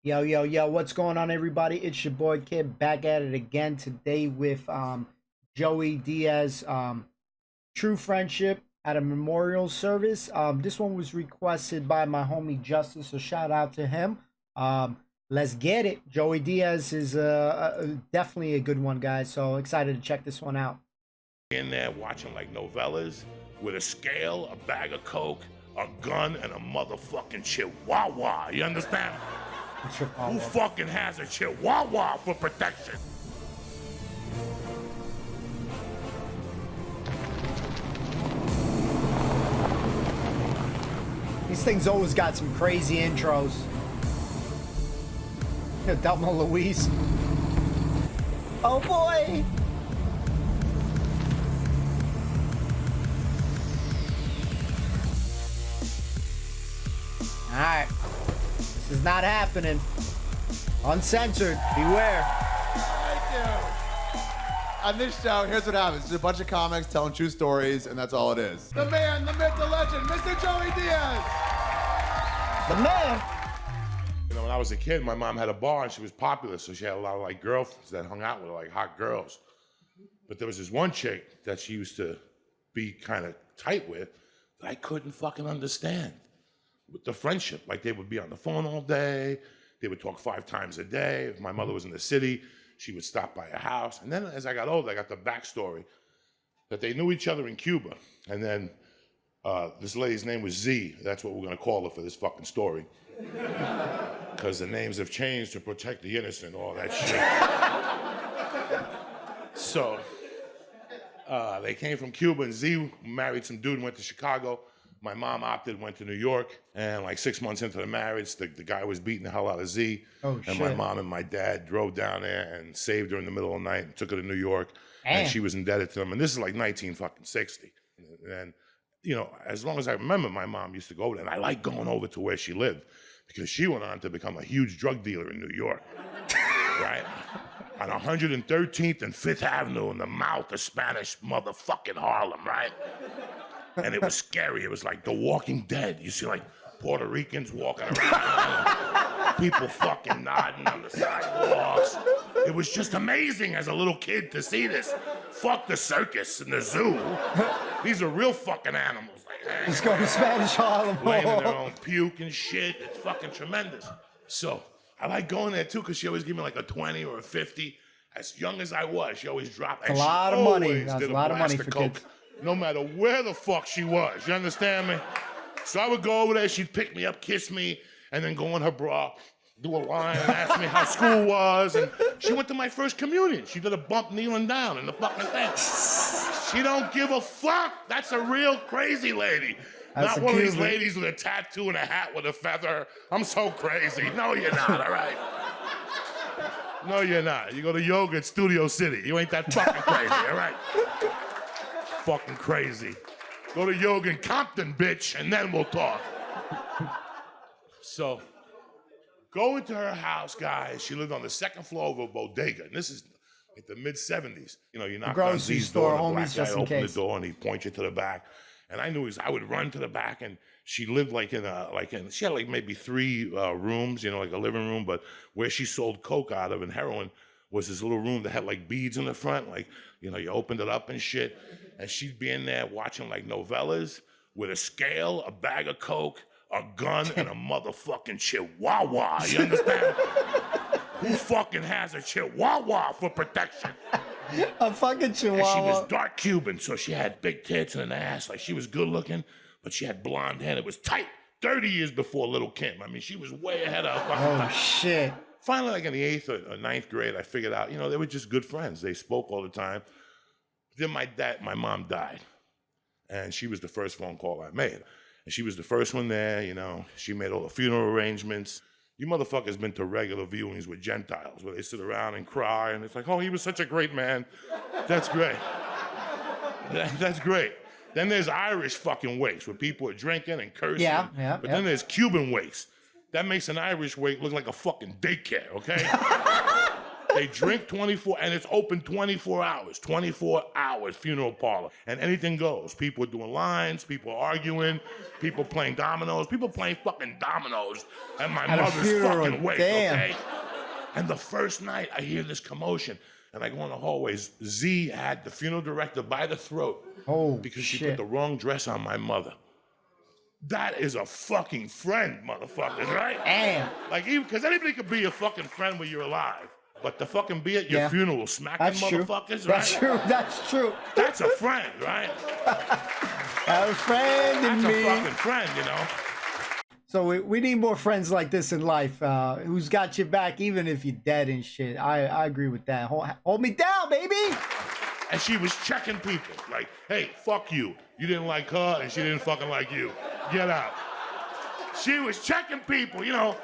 Yo, yo, yo, what's going on, everybody? It's your boy Kid back at it again today with Joey Diaz, True Friendship at a memorial service. This one was requested by my homie Justice, so shout out to him. Let's get it. Joey Diaz is definitely a good one, guys, so excited to check this one out. In there watching like novellas with a scale, a bag of coke, a gun, and a motherfucking chihuahua. You understand? Who fucking has a chihuahua for protection? These things always got some crazy intros. Delma Louise. Oh boy! Alright. This is not happening. Uncensored. Beware. Thank you. On this show, here's what happens. There's a bunch of comics telling true stories, and that's all it is. The man, the myth, the legend, Mr. Joey Diaz. The man. You know, when I was a kid, my mom had a bar and she was popular, so she had a lot of like girlfriends that hung out with her, like hot girls. But there was this one chick that she used to be kind of tight with that I couldn't fucking understand. With the friendship, like they would be on the phone all day, they would talk 5 times a day. If my mother was in the city, she would stop by a house. And then as I got older, I got the backstory that they knew each other in Cuba. And then this lady's name was Z. That's what we're gonna call her for this fucking story. Because the names have changed to protect the innocent, all that shit. So they came from Cuba, and Z married some dude and went to Chicago. My mom opted, went to New York, and like 6 months into the marriage, the guy was beating the hell out of Z. Oh, and shit. my mom and my dad drove down there and saved her in the middle of the night and took her to New York. Damn. And she was indebted to them. And this is like 1960. And, you know, as long as I remember, my mom used to go there. And I like going over to where she lived because she went on to become a huge drug dealer in New York, right? On 113th and 5th Avenue in the mouth of Spanish motherfucking Harlem, right? And it was scary. It was like The Walking Dead. You see like Puerto Ricans walking around, people fucking nodding on the sidewalks. It was just amazing as a little kid to see this. Fuck the circus and the zoo. These are real fucking animals. Like, Let's go to Spanish Harlem. laying in their own puke and shit. It's fucking tremendous. So I like going there too because she always give me like a 20 or a 50. As young as I was, she always dropped. It's a lot of money. Always That's did a lot of money blast for Coke, kids. no matter where the fuck she was. You understand me? So I would go over there, she'd pick me up, kiss me, and then go in her bra, do a line, and ask me how school was. And she went to my first communion. She did a bump kneeling down in the fucking thing. She don't give a fuck. That's a real crazy lady. That's Not one of these Cuban. ladies with a tattoo and a hat with a feather. I'm so crazy. No, you're not, all right? No, you're not. You go to yoga at Studio City. You ain't that fucking crazy, all right? Fucking crazy. Go to yoga in Compton, bitch, and then we'll talk. So, go into her house, guys. She lived on the 2nd floor of a bodega, and this is like the mid-70s. You know, you knock on grocery Z's store, door, and a black homies, guy just in open case. the door, and he'd point you to the back. And I knew I would run to the back, and she lived she had like maybe 3 rooms, you know, like a living room, but where she sold coke out of and heroin was this little room that had like beads in the front, like, you know, you opened it up and shit. And she'd be in there watching like novellas with a scale, a bag of coke, a gun, and a motherfucking chihuahua. You understand? Who fucking has a chihuahua for protection? A fucking And she chihuahua. was dark Cuban, so she had big tits and an ass. Like, she was good looking, but she had blonde hair. It was tight. 30 years before Little Kim. I mean, she was way ahead of her fucking Oh time. shit. Finally, like in the 8th or 9th grade, I figured out, you know, they were just good friends. They spoke all the time. Then my mom died. And she was the first phone call I made. And she was the first one there, you know. She made all the funeral arrangements. You motherfuckers been to regular viewings with Gentiles where they sit around and cry and it's like, oh, he was such a great man. That's great. That's great. Then there's Irish fucking wakes where people are drinking and cursing. Yeah. But then there's Cuban wakes. That makes an Irish wake look like a fucking daycare, okay? They drink 24, and it's open 24 hours. 24 hours, funeral parlor. And anything goes. People are doing lines, people are arguing, people playing dominoes, people playing fucking dominoes at my At a mother's funeral, fucking wake, damn. okay? And the first night, I hear this commotion, and I go in the hallways. Z had the funeral director by the throat because she put the wrong dress on my mother. That is a fucking friend, motherfuckers, right? Damn. Like, even, because anybody could be your fucking friend when you're alive. But to fucking be at your funeral smacking motherfuckers, right? That's true. That's true. That's a friend, right? A friend in That's me. a fucking friend, you know? So we need more friends like this in life, who's got your back even if you're dead and shit. I agree with that. Hold me down, baby. And she was checking people. Like, hey, fuck you. You didn't like her, and she didn't fucking like you. Get out. She was checking people, you know?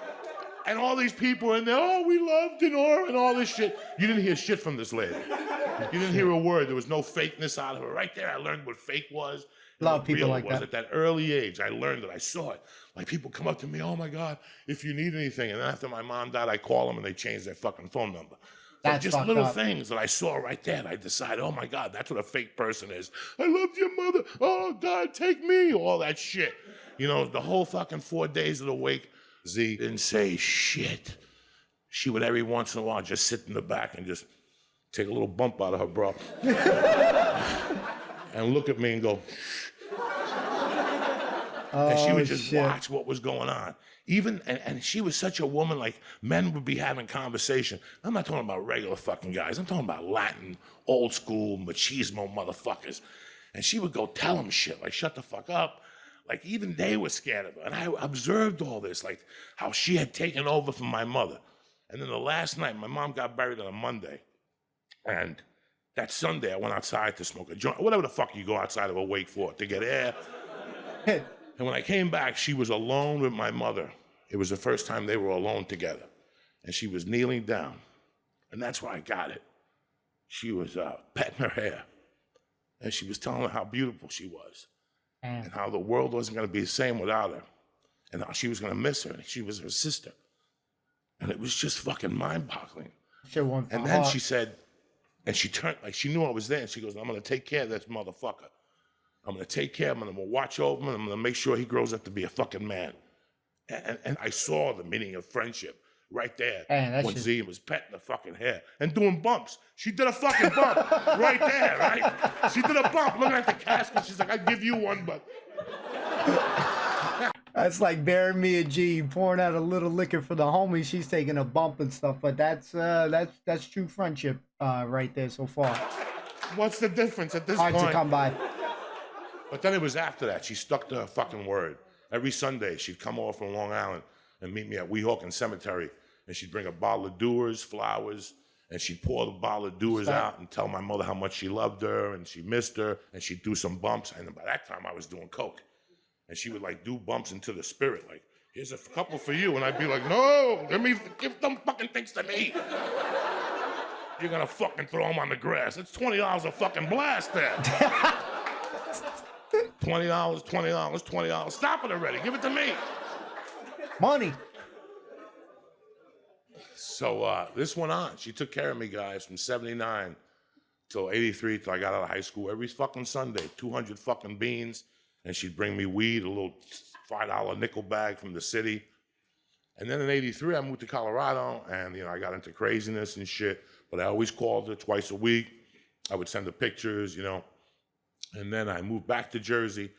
And all these people in there, oh, we loved Denora and all this shit. You didn't hear shit from this lady. You didn't hear a word. There was no fakeness out of her. Right there, I learned what fake was. A lot of people like that. At that early age, I learned it. I saw it. Like, people come up to me, oh my God, if you need anything. And then after my mom died, I call them and they changed their fucking phone number. So That's just fucked little up. things that I saw right there. And I decided, oh my God, that's what a fake person is. I loved your mother. Oh God, take me. All that shit. You know, the whole fucking 4 days of the wake, Z didn't say shit. She would every once in a while just sit in the back and just take a little bump out of her bra. And look at me and go, and she would just watch what was going on. Even, and she was such a woman, like, men would be having conversation. I'm not talking about regular fucking guys. I'm talking about Latin, old school, machismo motherfuckers. And she would go tell them shit, like, shut the fuck up. Like, even they were scared of her. And I observed all this, like, how she had taken over from my mother. And then the last night, my mom got buried on a Monday. And that Sunday, I went outside to smoke a joint, whatever the fuck you go outside of a wake for, to get air. And when I came back, she was alone with my mother. It was the first time they were alone together. And she was kneeling down. And that's where I got it. She was petting her hair. And she was telling her how beautiful she was. And how the world wasn't going to be the same without her. And how she was going to miss her. And she was her sister. And it was just fucking mind-boggling. And then she said, and she turned, like she knew I was there. And she goes, I'm going to take care of this motherfucker. I'm going to take care of him, and I'm going to watch over him, and I'm going to make sure he grows up to be a fucking man. And I saw the meaning of friendship right there when Z was petting the fucking hair and doing bumps. She did a fucking bump right there, right? She did a bump looking at the casket. She's like, I'd give you one, but... That's like burying me a G, pouring out a little liquor for the homie. She's taking a bump and stuff, but that's true friendship right there so far. What's the difference at this point? Hard to come by. But then it was after that. She stuck to her fucking word. Every Sunday, she'd come over from Long Island and meet me at Weehawken Cemetery, and she'd bring a bottle of Dewar's, flowers, and she'd pour the bottle of Dewar's out and tell my mother how much she loved her and she missed her, and she'd do some bumps. And by that time, I was doing coke. And she would, like, do bumps into the spirit, like, here's a couple for you. And I'd be like, no, give them fucking things to me. You're gonna fucking throw them on the grass. It's $20 a fucking blast there. $20, $20, $20. Stop it already. Give it to me. Money. So this went on. She took care of me, guys, from 79 till 83, till I got out of high school. Every fucking Sunday, 200 fucking beans. And she'd bring me weed, a little $5 nickel bag from the city. And then in 83, I moved to Colorado, and, you know, I got into craziness and shit. But I always called her twice a week. I would send her pictures, you know. And then I moved back to Jersey.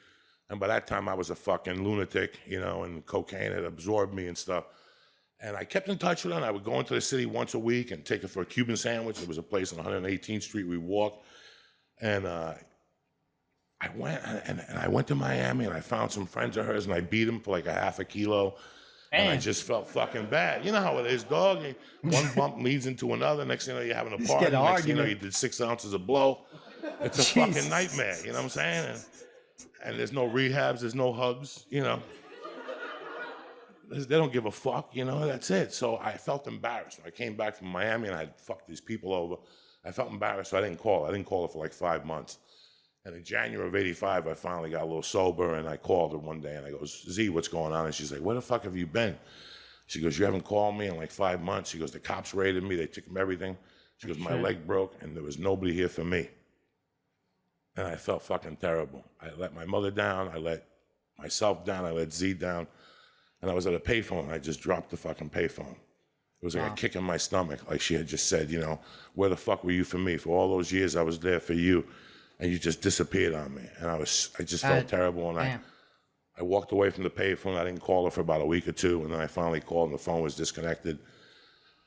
And by that time, I was a fucking lunatic, you know, and cocaine had absorbed me and stuff. And I kept in touch with her, and I would go into the city once a week and take her for a Cuban sandwich. There was a place on 118th Street we walked. And I went to Miami, and I found some friends of hers, and I beat them for like a half a kilo. And I just felt fucking bad. You know how it is, dog. One bump leads into another. Next thing you know, you're having a party. Next thing you know, you did 6 ounces of blow. It's a fucking nightmare, you know what I'm saying? And there's no rehabs, there's no hugs, you know. They don't give a fuck, you know, that's it. So I felt embarrassed. I came back from Miami, and I'd fucked these people over. I felt embarrassed, so I didn't call her. I didn't call her for like 5 months. And in January of 85, I finally got a little sober, and I called her one day, and I go, Z, what's going on? And she's like, where the fuck have you been? She goes, you haven't called me in like 5 months. She goes, the cops raided me. They took everything. She goes, my leg broke, and there was nobody here for me. And I felt fucking terrible. I let my mother down. I let myself down. I let Z down. And I was at a payphone, and I just dropped the fucking payphone. It was like a kick in my stomach. Like she had just said, you know, where the fuck were you for me? For all those years I was there for you, and you just disappeared on me. And I just felt terrible, and I walked away from the payphone. I didn't call her for about a week or two, and then I finally called, and the phone was disconnected.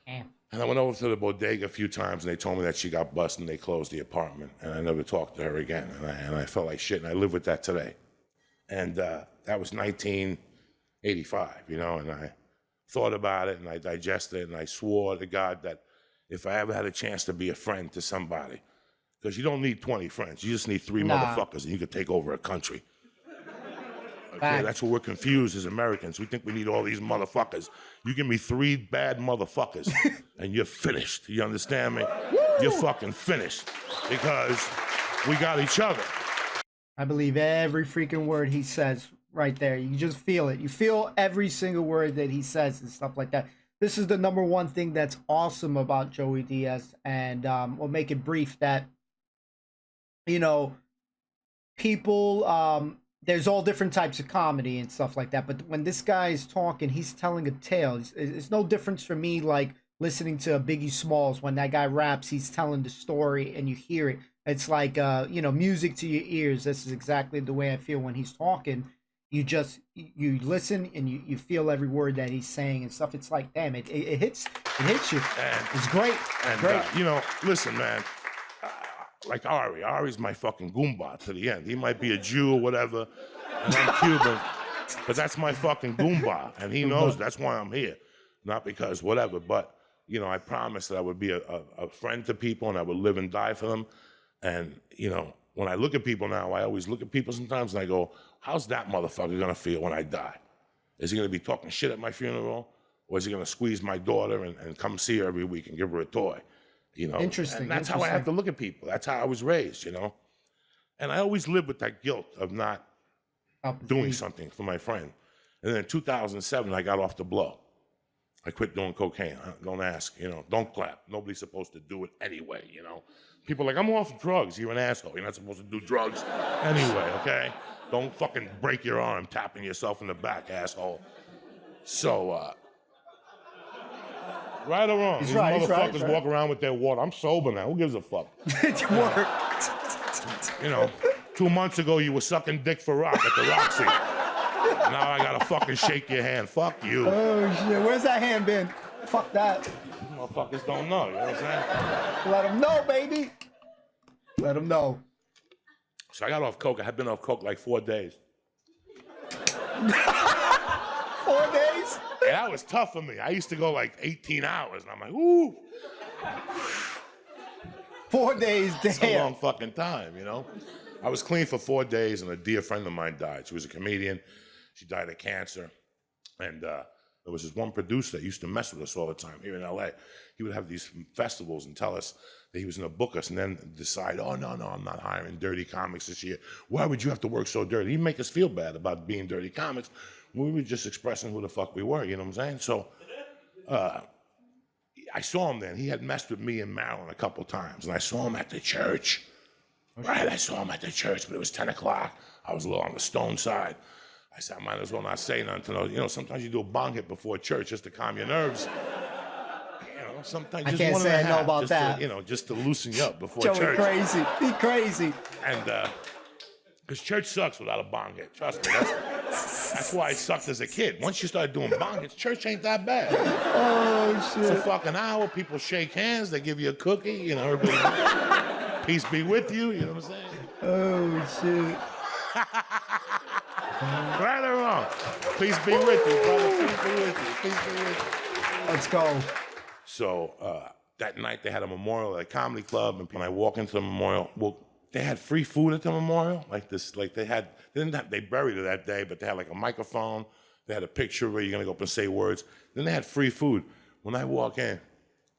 Damn. And I went over to the bodega a few times, and they told me that she got busted, and they closed the apartment, and I never talked to her again. And I felt like shit, and I live with that today. And that was 1985, you know, and I thought about it, and I digested it, and I swore to God that if I ever had a chance to be a friend to somebody, because you don't need 20 friends, you just need 3 motherfuckers, and you could take over a country. Okay, that's what we're confused as Americans. We think we need all these motherfuckers. You give me 3 bad motherfuckers, and you're finished. You understand me? You're fucking finished, because we got each other. I believe every freaking word he says right there. You just feel it. You feel every single word that he says and stuff like that. This is the #1 thing that's awesome about Joey Diaz, and we'll make it brief that, you know, people, there's all different types of comedy and stuff like that, but when this guy is talking, he's telling a tale. It's no difference for me like listening to Biggie Smalls. When that guy raps, he's telling the story and you hear it. It's like, you know, music to your ears. This is exactly the way I feel when he's talking. You listen and you feel every word that he's saying and stuff. It's like, damn, it hits you. And, it's great. And, great. You know, listen, man, like Ari's my fucking Goomba to the end. He might be a Jew or whatever, and I'm Cuban, but that's my fucking Goomba, and he knows that's why I'm here. Not because whatever, but, you know, I promised that I would be a friend to people, and I would live and die for them. And, you know, when I look at people now, I always look at people sometimes and I go, how's that motherfucker gonna feel when I die? Is he gonna be talking shit at my funeral? Or is he gonna squeeze my daughter and come see her every week and give her a toy? You know? Interesting. And that's how I have to look at people. That's how I was raised, you know? And I always live with that guilt of not doing something for my friend. And then in 2007, I got off the blow. I quit doing cocaine. Don't ask, you know, don't clap. Nobody's supposed to do it anyway, you know? People are like, I'm off drugs. You're an asshole. You're not supposed to do drugs anyway, okay? Don't fucking break your arm tapping yourself in the back, asshole. So, right or wrong, these motherfuckers walk around with their water. I'm sober now. Who gives a fuck? It worked. You know, 2 months ago, you were sucking dick for rock at the Roxy. Now I gotta fucking shake your hand. Fuck you. Oh, shit. Where's that hand been? Fuck that. Motherfuckers don't know, you know what I'm saying? Let them know, baby. Let them know. So I got off coke. I had been off coke like 4 days. 4 days? And that was tough for me. I used to go like 18 hours, and I'm like, ooh. 4 days, damn. It's a long fucking time, you know? I was clean for 4 days, and a dear friend of mine died. She was a comedian. She died of cancer. And there was this one producer that used to mess with us all the time here in L.A. He would have these festivals and tell us that he was going to book us and then decide, oh, no, I'm not hiring dirty comics this year. Why would you have to work so dirty? He'd make us feel bad about being dirty comics. We were just expressing who the fuck we were, you know what I'm saying? So I saw him then. He had messed with me in Maryland a couple times, and I saw him at the church. Right, I saw him at the church, but it was 10 o'clock. I was a little on the stone side. I said, I might as well not say nothing. You know, sometimes you do a bong hit before church just to calm your nerves. You know, sometimes just can't one say and a I know half, about just that. To, you know, just to loosen you up before Joey church. crazy. Be crazy. And because church sucks without a bong hit. Trust me. That's why I sucked as a kid. Once you start doing bong hits, church ain't that bad. Oh, shit. It's a fucking hour. People shake hands. They give you a cookie. You know, everybody, peace be with you. You know what I'm saying? Oh, shit. Right or wrong? Peace be with you, brother. Peace be with you. Peace be with you. Let's go. So that night they had a memorial at a comedy club, and when I walk into the memorial, well, they had free food at the memorial, like this, like they buried her that day, but they had like a microphone, they had a picture where you're gonna go up and say words. Then they had free food. When I walk in,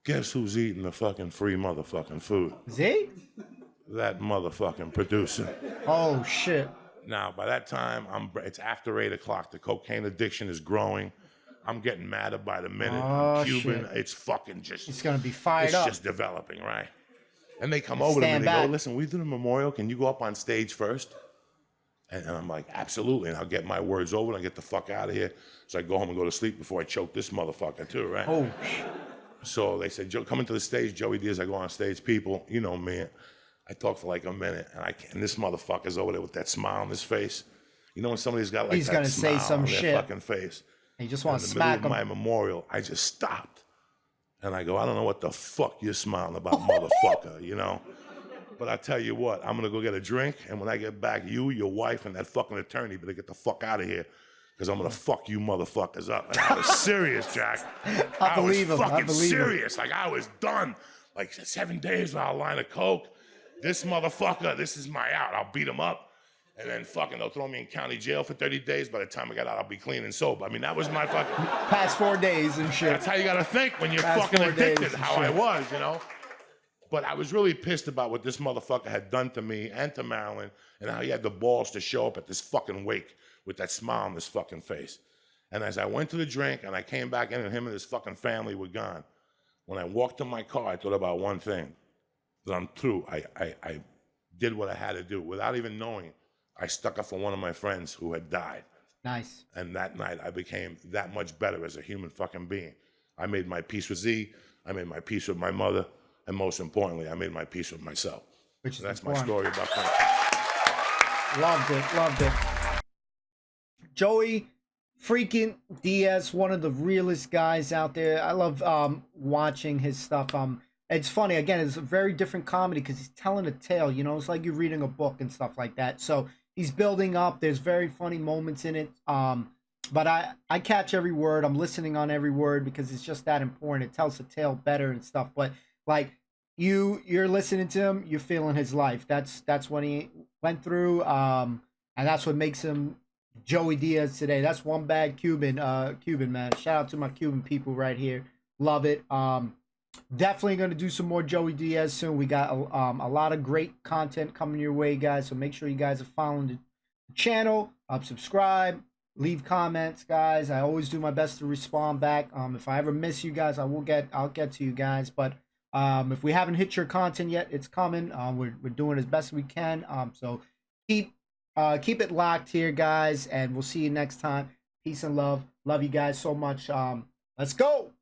guess who's eating the fucking free motherfucking food? Z? That motherfucking producer. Oh, shit. Now, by that time, it's after 8 o'clock. The cocaine addiction is growing. I'm getting madder by the minute. Oh, I'm Cuban. shit. It's fucking just. It's gonna be fired up. It's just developing, right? And they come over to me and they go, listen, we do the memorial. Can you go up on stage first? And I'm like, absolutely. And I'll get my words over and I'll get the fuck out of here. So I go home and go to sleep before I choke this motherfucker too, right? Oh. So they said, Joe, come into the stage, Joey Diaz. I go on stage. People, you know me. I talk for like a minute, and this motherfucker's over there with that smile on his face. You know when somebody's got like He's that gonna smile say some on their shit. fucking face. And you just want to in the middle smack of him. my memorial, I just stopped. And I go, I don't know what the fuck you're smiling about, motherfucker, you know? But I tell you what, I'm gonna go get a drink, and when I get back, you, your wife, and that fucking attorney better get the fuck out of here, because I'm gonna fuck you motherfuckers up. And I was serious, Jack. I believe him. was fucking I believe serious. Like I was done. Like 7 days without a line of coke. This motherfucker, this is my out. I'll beat him up. And then fucking they'll throw me in county jail for 30 days. By the time I got out, I'll be clean and sober. I mean, that was my fucking... Past 4 days and shit. That's how you gotta think when you're Past fucking 4 days addicted, and how I shit. was, you know? But I was really pissed about what this motherfucker had done to me and to Marilyn, and how he had the balls to show up at this fucking wake with that smile on his fucking face. And as I went to the drink and I came back in and him and his fucking family were gone, when I walked to my car, I thought about one thing, that I'm through. I did what I had to do. Without even knowing, I stuck up for one of my friends who had died. Nice. And that night, I became that much better as a human fucking being. I made my peace with Z, I made my peace with my mother, and most importantly, I made my peace with myself. Which is that's important. my story about that. Loved it. Joey freaking Diaz, one of the realest guys out there. I love watching his stuff. It's funny, again, it's a very different comedy because he's telling a tale, you know, it's like you're reading a book and stuff like that. So he's building up, there's very funny moments in it. But I catch every word, I'm listening on every word because it's just that important. It tells the tale better and stuff. But like you're listening to him, you're feeling his life. That's what he went through. And that's what makes him Joey Diaz today. That's one bad Cuban man. Shout out to my Cuban people right here. Love it. Definitely going to do some more Joey Diaz soon. We got a lot of great content coming your way, guys. So make sure you guys are following the channel, subscribe, leave comments, guys. I always do my best to respond back. If I ever miss you guys, I'll get to you guys. But if we haven't hit your content yet, it's coming. We're doing as best we can. So keep it locked here, guys, and we'll see you next time. Peace and love. Love you guys so much. Let's go.